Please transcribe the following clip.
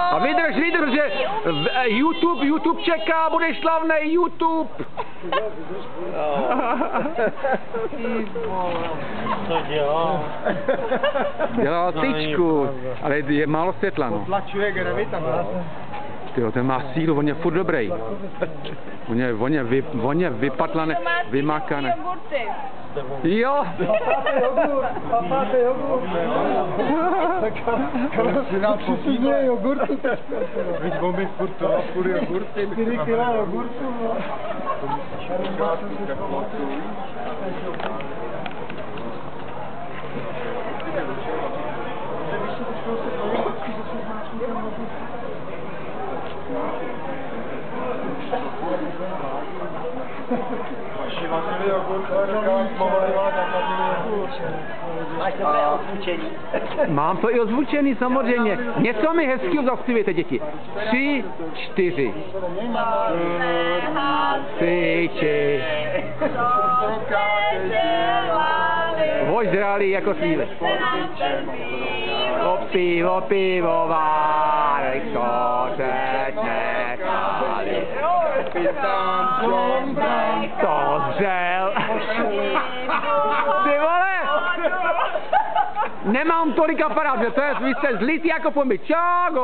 A vydrž, že YouTube čeká, budeš slavný YouTube. Co dělá? Dělá tyčku, ale je málo světla, no. Potlačuje gravita, Tyjo, ten má sílu, on je furt dobrý. On je vypatlaný, vymakaný. Jo. Papáte jogurt. Přisuzuje jogurtu. Víš, bomby furt jogurty. 4 kila jogurtu. Mám to i ozvučený, samozřejmě. Něco mi hezkýho zaspívejte, děti. 3, 4. Syči. Ožrali jako slívy. O pivovárek, co se nechali. To zřel. Ty vole! Nemám tolik aparát, že to je, vy jste zlitý jako pomby. Čágo!